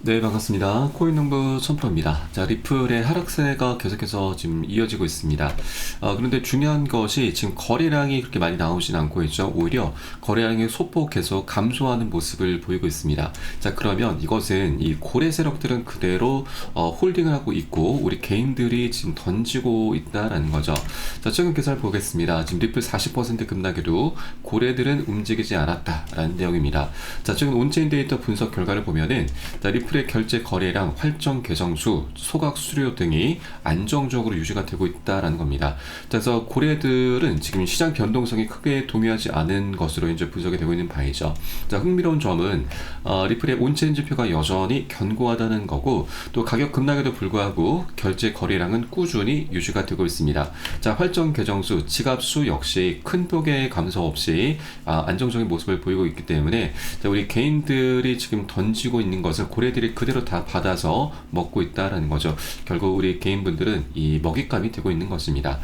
네, 반갑습니다. 코인농부 천프로입니다. 자, 리플의 하락세가 계속해서 지금 이어지고 있습니다. 그런데 중요한 것이 지금 거래량이 그렇게 많이 나오진 않고 있죠. 오히려 거래량이 소폭 계속 감소하는 모습을 보이고 있습니다. 자, 그러면 이것은 이 고래 세력들은 그대로 홀딩을 하고 있고 우리 개인들이 지금 던지고 있다라는 거죠. 자, 최근 기사를 보겠습니다. 지금 리플 40% 급락에도 고래들은 움직이지 않았다라는 내용입니다. 자, 최근 온체인 데이터 분석 결과를 보면은 자, 리플의 결제 거래량, 활정 계정수, 소각 수수료 등이 안정적으로 유지가 되고 있다라는 겁니다. 그래서 고래들은 지금 시장 변동성이 크게 동요하지 않은 것으로 이제 분석이 되고 있는 바이죠. 자, 흥미로운 점은 리플의 온체인 지표가 여전히 견고하다는 거고 또 가격 급락에도 불구하고 결제 거래량은 꾸준히 유지가 되고 있습니다. 자, 활정 계정수, 지갑수 역시 큰 폭의 감소 없이 안정적인 모습을 보이고 있기 때문에 자, 우리 개인들이 지금 던지고 있는 것을 고래들이 그대로 다 받아서 먹고 있다라는 거죠. 결국 우리 개인분들은 이 먹잇감이 되고 있는 것입니다.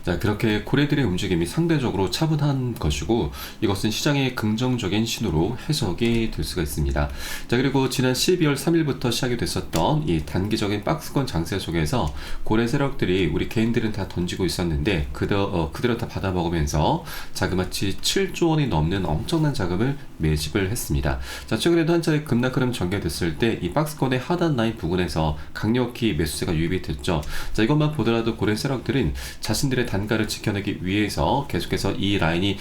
자, 그렇게 고래들의 움직임이 상대적으로 차분한 것이고 이것은 시장의 긍정적인 신호로 해석이 될 수가 있습니다. 자, 그리고 지난 12월 3일부터 시작이 됐었던 이 단기적인 박스권 장세 속에서 고래 세력들이 우리 개인들은 다 던지고 있었는데 그대로 다 받아먹으면서 자그마치 7조 원이 넘는 엄청난 자금을 매집을 했습니다. 자, 최근에도 한 차례 급락 흐름 전개됐을 때 이 박스권의 하단 라인 부근에서 강력히 매수세가 유입이 됐죠. 자, 이것만 보더라도 고래 세력들은 자신들의 단가를 지켜내기 위해서 계속해서 이 라인이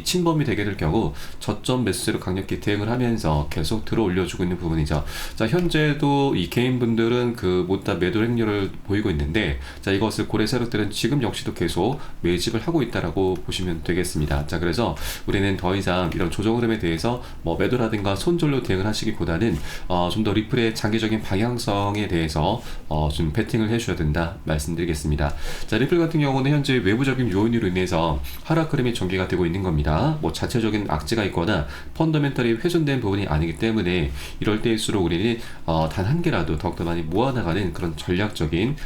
침범이 되게 될 경우 저점 매수세로 강력히 대응을 하면서 계속 들어 올려주고 있는 부분이죠. 자, 현재도 이 개인분들은 그 못다 매도 행렬을 보이고 있는데 자, 이것을 고래 세력들은 지금 역시도 계속 매집을 하고 있다라고 보시면 되겠습니다. 자, 그래서 우리는 더 이상 이런 조정 흐름에 대해서 뭐 매도라든가 손절로 대응을 하시기보다는 좀 더 리플의 장기적인 방향성에 대해서 좀 베팅을 해주셔야 된다 말씀드리겠습니다. 자, 리플 같은 경우는 현재 외부적인 요인으로 인해서 하락 흐름이 전개가 되고 있는 겁니다. 뭐 자체적인 악재가 있거나 펀더멘털이 훼손된 부분이 아니기 때문에 이럴 때일수록 우리는 단 한 개라도 더욱더 많이 모아나가는 그런 전략적인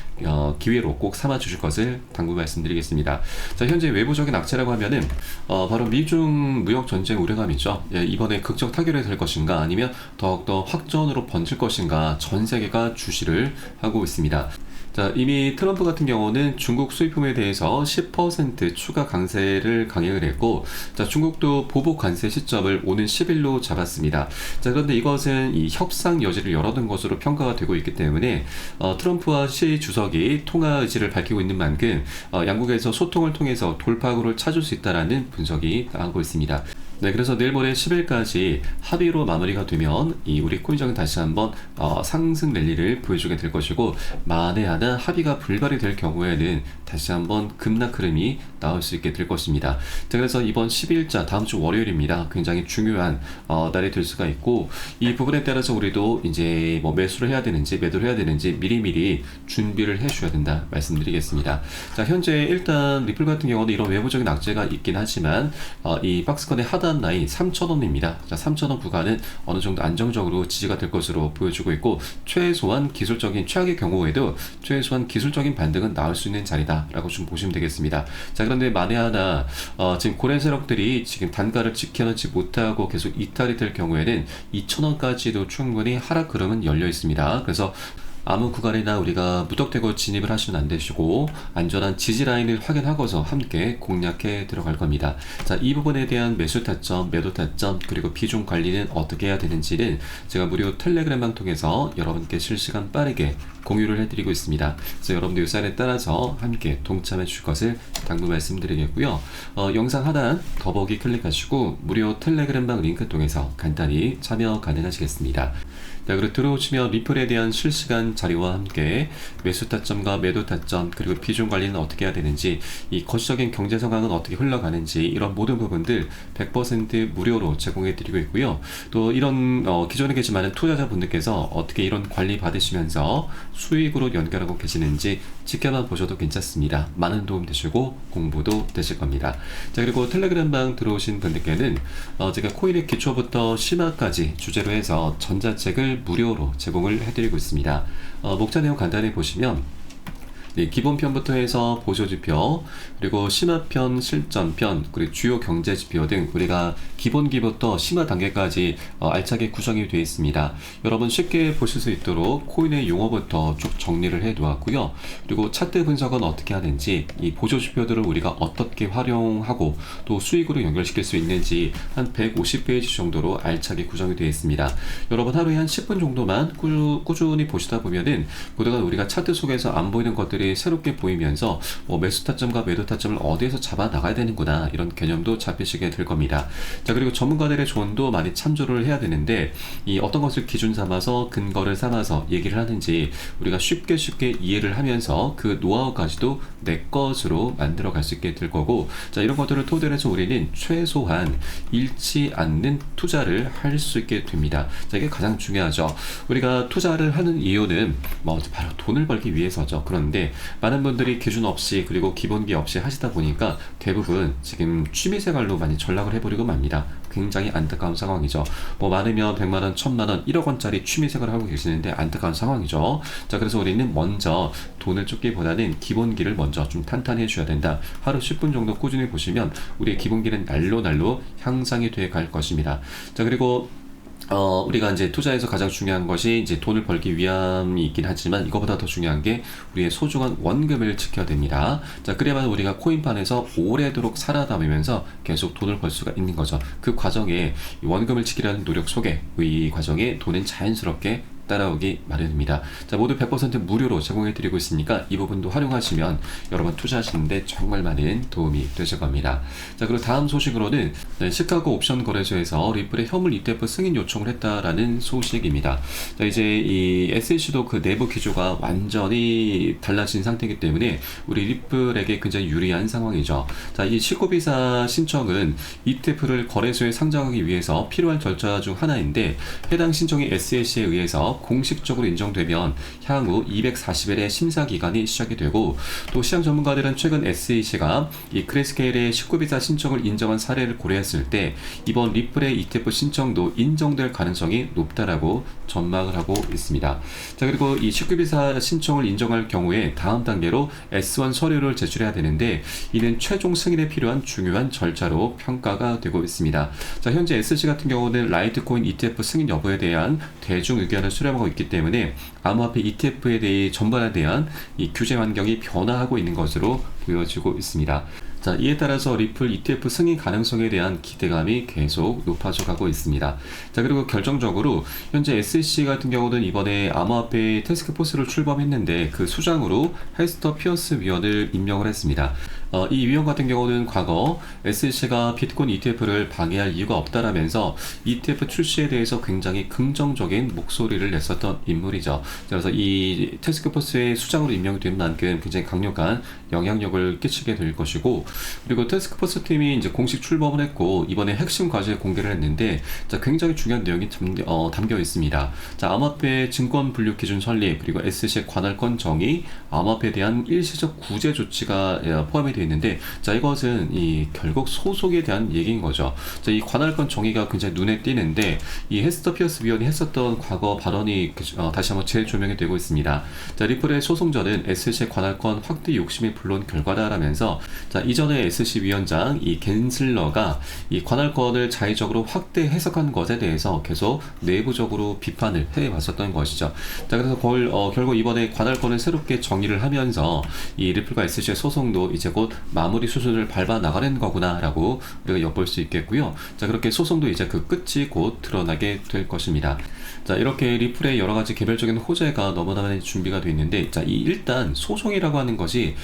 기회로 꼭 삼아 주실 것을 당부 말씀드리겠습니다. 자, 현재 외부적인 악재라고 하면은 바로 미중 무역 전쟁 우려감이죠. 예, 이번에 극적 타결이 될 것인가 아니면 더욱더 확전으로 번질 것인가 전 세계가 주시를 하고 있습니다. 자, 이미 트럼프 같은 경우는 중국 수입품에 대해서 10% 추가 강세를 강행을 했고, 자, 중국도 보복 관세 시점을 오는 10일로 잡았습니다. 자, 그런데 이것은 이 협상 여지를 열어둔 것으로 평가가 되고 있기 때문에 트럼프와 시 주석이 통화 의지를 밝히고 있는 만큼 양국에서 소통을 통해서 돌파구를 찾을 수 있다라는 분석이 나오고 있습니다. 네, 그래서 내일 모레 10일까지 합의로 마무리가 되면 이 우리 코인장은 다시 한번 상승 랠리를 보여주게 될 것이고 만에 하나 합의가 불발이 될 경우에는 다시 한번 급락 흐름이 나올 수 있게 될 것입니다. 자, 그래서 이번 10일자 다음 주 월요일입니다. 굉장히 중요한 날이 될 수가 있고 이 부분에 따라서 우리도 이제 뭐 매수를 해야 되는지 매도를 해야 되는지 미리미리 준비를 해주셔야 된다 말씀드리겠습니다. 자, 현재 일단 리플 같은 경우는 이런 외부적인 악재가 있긴 하지만 이 박스권의 하단 라인 3,000원입니다. 자, 3,000원 구간은 어느 정도 안정적으로 지지가 될 것으로 보여주고 있고 최소한 기술적인 최악의 경우에도 최소한 기술적인 반등은 나올 수 있는 자리다라고 좀 보시면 되겠습니다. 자, 그런데 만에 하나 지금 고래 세력들이 지금 단가를 지켜내지 못하고 계속 이탈이 될 경우에는 2,000원까지도 충분히 하락 흐름은 열려 있습니다. 그래서 아무 구간이나 우리가 무턱대고 진입을 하시면 안 되시고 안전한 지지 라인을 확인하고서 함께 공략해 들어갈 겁니다. 자, 이 부분에 대한 매수 타점, 매도 타점 그리고 비중 관리는 어떻게 해야 되는지는 제가 무료 텔레그램방 통해서 여러분께 실시간 빠르게 공유를 해드리고 있습니다. 그래서 여러분들 이 사연에 따라서 함께 동참해 주실 것을 당부 말씀드리겠고요. 영상 하단 더보기 클릭하시고 무료 텔레그램방 링크 통해서 간단히 참여 가능하시겠습니다. 자, 그리고 들어오시면 리플에 대한 실시간 자료와 함께 매수 타점과 매도 타점 그리고 비중 관리는 어떻게 해야 되는지 이 거시적인 경제 상황은 어떻게 흘러가는지 이런 모든 부분들 100% 무료로 제공해 드리고 있고요. 또 이런 기존에 계신 많은 투자자분들께서 어떻게 이런 관리 받으시면서 수익으로 연결하고 계시는지 지켜만 보셔도 괜찮습니다. 많은 도움 되시고 공부도 되실 겁니다. 자, 그리고 텔레그램방 들어오신 분들께는 제가 코인의 기초부터 심화까지 주제로 해서 전자책을 무료로 제공을 해드리고 있습니다. 목차 내용 간단히 보시면 네, 기본편부터 해서 보조지표, 그리고 심화편, 실전편, 그리고 주요 경제지표 등 우리가 기본기부터 심화 단계까지 알차게 구성이 되어 있습니다. 여러분 쉽게 보실 수 있도록 코인의 용어부터 쭉 정리를 해 두었고요. 그리고 차트 분석은 어떻게 하는지, 이 보조지표들을 우리가 어떻게 활용하고 또 수익으로 연결시킬 수 있는지 한 150페이지 정도로 알차게 구성이 되어 있습니다. 여러분 하루에 한 10분 정도만 꾸준히 보시다 보면은 그동안 우리가 차트 속에서 안 보이는 것들이 새롭게 보이면서 매수 타점과 매도 타점을 어디에서 잡아 나가야 되는구나, 이런 개념도 잡히시게 될 겁니다. 자, 그리고 전문가들의 조언도 많이 참조를 해야 되는데, 이 어떤 것을 기준 삼아서 근거를 삼아서 얘기를 하는지 우리가 쉽게 이해를 하면서 그 노하우까지도 내 것으로 만들어 갈 수 있게 될 거고, 자, 이런 것들을 토대로 해서 우리는 최소한 잃지 않는 투자를 할 수 있게 됩니다. 자, 이게 가장 중요하죠. 우리가 투자를 하는 이유는 바로 돈을 벌기 위해서죠. 그런데 많은 분들이 기준 없이 그리고 기본기 없이 하시다 보니까 대부분 지금 취미생활로 많이 전락을 해버리고 맙니다. 굉장히 안타까운 상황이죠. 많으면 100만원, 1000만원, 1억원짜리 취미생활을 하고 계시는데 안타까운 상황이죠. 자, 그래서 우리는 먼저 돈을 쫓기보다는 기본기를 먼저 좀 탄탄히 해줘야 된다. 하루 10분 정도 꾸준히 보시면 우리의 기본기는 날로 향상이 돼 갈 것입니다. 자, 그리고 우리가 이제 투자에서 가장 중요한 것이 이제 돈을 벌기 위함이 있긴 하지만, 이거보다 더 중요한 게 우리의 소중한 원금을 지켜야 됩니다. 자, 그래야만 우리가 코인판에서 오래도록 살아남으면서 계속 돈을 벌 수가 있는 거죠. 그 과정에 이 원금을 지키려는 노력 속에 이 과정에 돈은 자연스럽게 따라오기 마련입니다. 자, 모두 100% 무료로 제공해드리고 있으니까 이 부분도 활용하시면 여러분 투자하시는데 정말 많은 도움이 되실 겁니다. 자, 그리고 다음 소식으로는 시카고 옵션 거래소에서 리플의 현물 ETF 승인 요청을 했다라는 소식입니다. 자, 이제 이 SEC도 그 내부 기조가 완전히 달라진 상태이기 때문에 우리 리플에게 굉장히 유리한 상황이죠. 자, 이 실고비사 신청은 ETF를 거래소에 상장하기 위해서 필요한 절차 중 하나인데, 해당 신청이 SEC에 의해서 공식적으로 인정되면 향후 240일의 심사 기간이 시작이 되고, 또 시장 전문가들은 최근 SEC가 이 그레스케일의 19비자 신청을 인정한 사례를 고려했을 때 이번 리플의 ETF 신청도 인정될 가능성이 높다라고 전망을 하고 있습니다. 자, 그리고 이 19비자 신청을 인정할 경우에 다음 단계로 S1 서류를 제출해야 되는데, 이는 최종 승인에 필요한 중요한 절차로 평가가 되고 있습니다. 자, 현재 SEC 같은 경우는 라이트코인 ETF 승인 여부에 대한 대중 의견을 수렴하고 있기 때문에 암호화폐 ETF에 대해 전반에 대한 이 규제 환경이 변화하고 있는 것으로 보여지고 있습니다. 자, 이에 따라서 리플 ETF 승인 가능성에 대한 기대감이 계속 높아져 가고 있습니다. 자, 그리고 결정적으로 현재 SEC 같은 경우는 이번에 암호화폐 태스크포스를 출범했는데 그 수장으로 헬스터 피어스 위원을 임명을 했습니다. 이 위원 같은 경우는 과거 SEC가 비트코인 ETF를 방해할 이유가 없다라면서 ETF 출시에 대해서 굉장히 긍정적인 목소리를 냈었던 인물이죠. 그래서 이 태스크포스의 수장으로 임명이 된 만큼 굉장히 강력한 영향력을 끼치게 될 것이고, 그리고 태스크포스 팀이 이제 공식 출범을 했고 이번에 핵심 과제 공개를 했는데, 자, 굉장히 중요한 내용이 담겨 있습니다. 자, 암호화폐 증권 분류 기준 설립, 그리고 SEC 관할권 정의, 암호화폐에 대한 일시적 구제 조치가 포함이 되어 있는데, 자, 이것은 결국 소속에 대한 얘기인 거죠. 자, 이 관할권 정의가 굉장히 눈에 띄는데, 이 헬스터 피어스 위원이 했었던 과거 발언이 다시 한번 재조명이 되고 있습니다. 자, 리플의 소송전은 SEC 관할권 확대 욕심이 불러온 결과다라면서, 자, 이전에 SEC 위원장 이 겐슬러가 이 관할권을 자의적으로 확대 해석한 것에 대해서 계속 내부적으로 비판을 해왔었던 것이죠. 자, 그래서 결국 이번에 관할권을 새롭게 정의를 하면서 이 리플과 SEC의 소송도 이제 곧 마무리 수순을 밟아 나가는 거구나라고 우리가 엿볼 수 있겠고요. 자, 그렇게 소송도 이제 그 끝이 곧 드러나게 될 것입니다. 자, 이렇게 리플의 여러 가지 개별적인 호재가 너무나 많이 준비가 되어 있는데, 자, 일단 소송이라고 하는 것이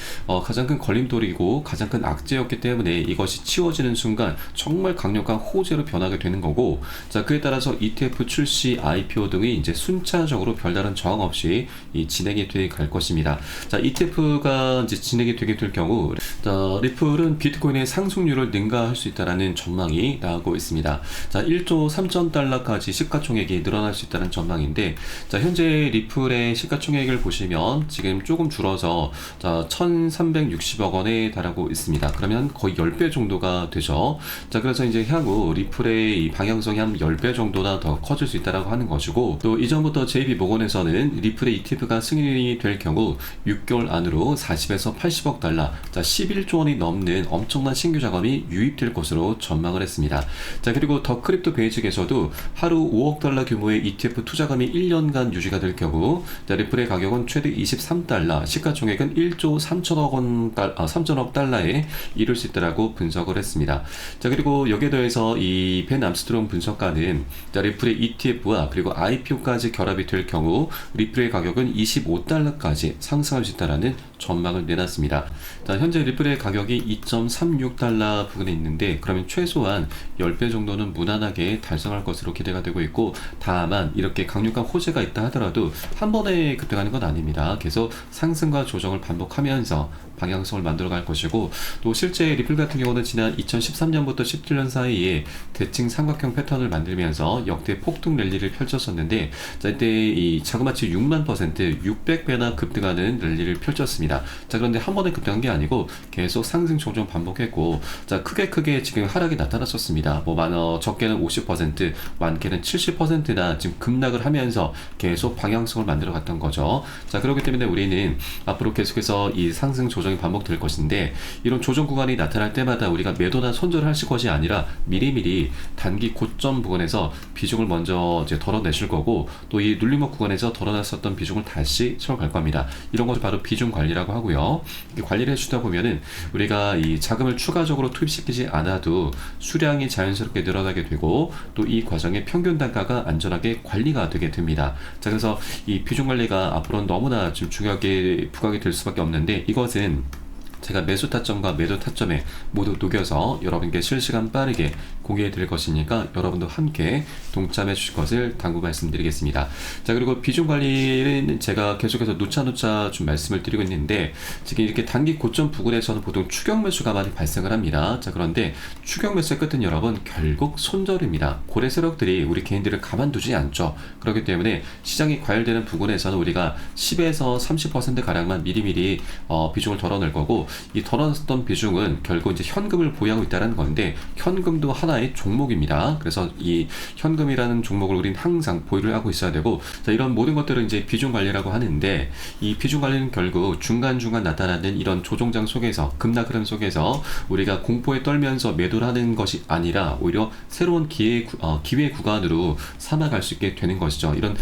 가장 큰 걸림돌이고 가장 큰 악재였기 때문에 이것이 치워지는 순간 정말 강력한 호재로 변하게 되는 거고, 자, 그에 따라서 ETF 출시, IPO 등이 이제 순차적으로 별다른 저항 없이 진행이 돼 갈 것입니다. 자, ETF가 이제 진행이 되게 될 경우 자, 리플은 비트코인의 상승률을 능가할 수 있다는 전망이 나오고 있습니다. 자, 1조 3천 달러까지 시가총액이 늘어날 수 있다는 전망인데, 자, 현재 리플의 시가총액을 보시면 지금 조금 줄어서 자, 1,360억 원에 달하고 있습니다. 그러면 거의 10배 정도가 되죠. 자, 그래서 이제 향후 리플의 이 방향성이 한 10배 정도나 더 커질 수 있다고 하는 것이고, 또 이전부터 JP모건에서는 리플의 ETF가 승인이 될 경우 6개월 안으로 40에서 80억 달러, 자, 11조 원이 넘는 엄청난 신규 자금이 유입될 것으로 전망을 했습니다. 자, 그리고 더 크립토 베이직에서도 하루 5억 달러 규모의 ETF 투자금이 1년간 유지가 될 경우, 자, 리플의 가격은 최대 23달러, 시가총액은 1조 3천억 달러에 이를 수 있다고 분석을 했습니다. 자, 그리고 여기에 더해서 이 벤 암스트롱 분석가는, 자, 리플의 ETF와 그리고 IPO까지 결합이 될 경우 리플의 가격은 25달러까지 상승할 수 있다는 전망을 내놨습니다. 자, 현재 리플의 가격이 2.36달러 부근에 있는데, 그러면 최소한 10배 정도는 무난하게 달성할 것으로 기대가 되고 있고, 다만 이렇게 강력한 호재가 있다 하더라도 한 번에 급등하는 건 아닙니다. 계속 상승과 조정을 반복하면서 방향성을 만들어갈 것이고, 또 실제 리플 같은 경우는 지난 2013년부터 17년 사이에 대칭 삼각형 패턴을 만들면서 역대 폭등 랠리를 펼쳤었는데, 자, 이때 이 자그마치 6만%, 600배나 급등하는 랠리를 펼쳤습니다. 자, 그런데 한 번에 급등한 게 아니고 계속 상승 조정 반복했고, 자, 크게 지금 하락이 나타났었습니다. 적게는 50%, 많게는 70%나 지금 급락을 하면서 계속 방향성을 만들어 갔던 거죠. 자, 그렇기 때문에 우리는 앞으로 계속해서 이 상승 조정이 반복될 것인데, 이런 조정 구간이 나타날 때마다 우리가 매도나 손절을 하실 것이 아니라 미리미리 단기 고점 부근에서 비중을 먼저 이제 덜어내실 거고, 또 이 눌림목 구간에서 덜어놨었던 비중을 다시 채워갈 겁니다. 이런 것을 바로 비중 관리라고 하고요. 이렇게 관리를 해주다 보면은 우리가 이 자금을 추가적으로 투입시키지 않아도 수량이 자연스럽게 늘어나게 되고, 또 이 과정의 평균 단가가 안전하게 관리가 되게 됩니다. 자, 그래서 이 비중 관리가 앞으로는 너무나 좀 중요하게 부각이 될 수밖에 없는데, 이것은 제가 매수 타점과 매도 타점에 모두 녹여서 여러분께 실시간 빠르게 공개해 드릴 것이니까 여러분도 함께 동참해 주실 것을 당부 말씀드리겠습니다. 자, 그리고 비중 관리는 제가 계속해서 누차 좀 말씀을 드리고 있는데, 지금 이렇게 단기 고점 부근에서는 보통 추격 매수가 많이 발생을 합니다. 자, 그런데 추격 매수의 끝은 여러분 결국 손절입니다. 고래 세력들이 우리 개인들을 가만두지 않죠. 그렇기 때문에 시장이 과열되는 부근에서는 우리가 10에서 30% 가량만 미리미리 비중을 덜어낼 거고, 이 덜어놨던 비중은 결국 이제 현금을 보유하고 있다는 건데, 현금도 하나의 종목입니다. 그래서 이 현금이라는 종목을 우린 항상 보유를 하고 있어야 되고, 자, 이런 모든 것들은 이제 비중 관리라고 하는데, 이 비중 관리는 결국 중간중간 나타나는 이런 조정장 속에서, 급락 흐름 속에서 우리가 공포에 떨면서 매도를 하는 것이 아니라 오히려 새로운 기회 구간으로 삼아갈 수 있게 되는 것이죠. 이런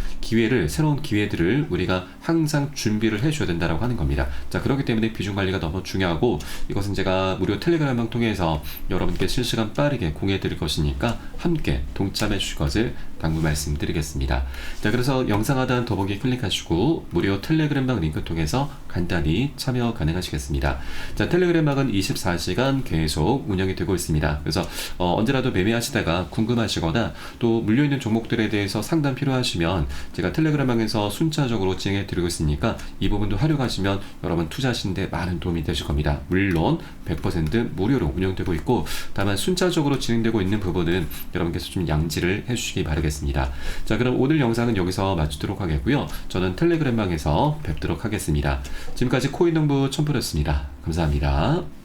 새로운 기회들을 우리가 항상 준비를 해줘야 된다고 하는 겁니다. 자, 그렇기 때문에 비중 관리가 너무 중요하고, 이것은 제가 무료 텔레그램을 통해서 여러분께 실시간 빠르게 공유해 드릴 것이니까 함께 동참해 주실 것을 당부 말씀드리겠습니다. 자, 그래서 영상 하단 더보기 클릭하시고 무료 텔레그램방 링크 통해서 간단히 참여 가능하시겠습니다. 자, 텔레그램방은 24시간 계속 운영이 되고 있습니다. 그래서 언제라도 매매하시다가 궁금하시거나 또 물려있는 종목들에 대해서 상담 필요하시면 제가 텔레그램방에서 순차적으로 진행해 드리고 있으니까 이 부분도 활용하시면 여러분 투자하시는데 많은 도움이 되실 겁니다. 물론 100% 무료로 운영되고 있고, 다만 순차적으로 진행되고 있는 부분은 여러분께서 좀 양지를 해주시기 바라겠습니다. 자, 그럼 오늘 영상은 여기서 마치도록 하겠고요. 저는 텔레그램방에서 뵙도록 하겠습니다. 지금까지 코인농부 첨프였습니다. 감사합니다.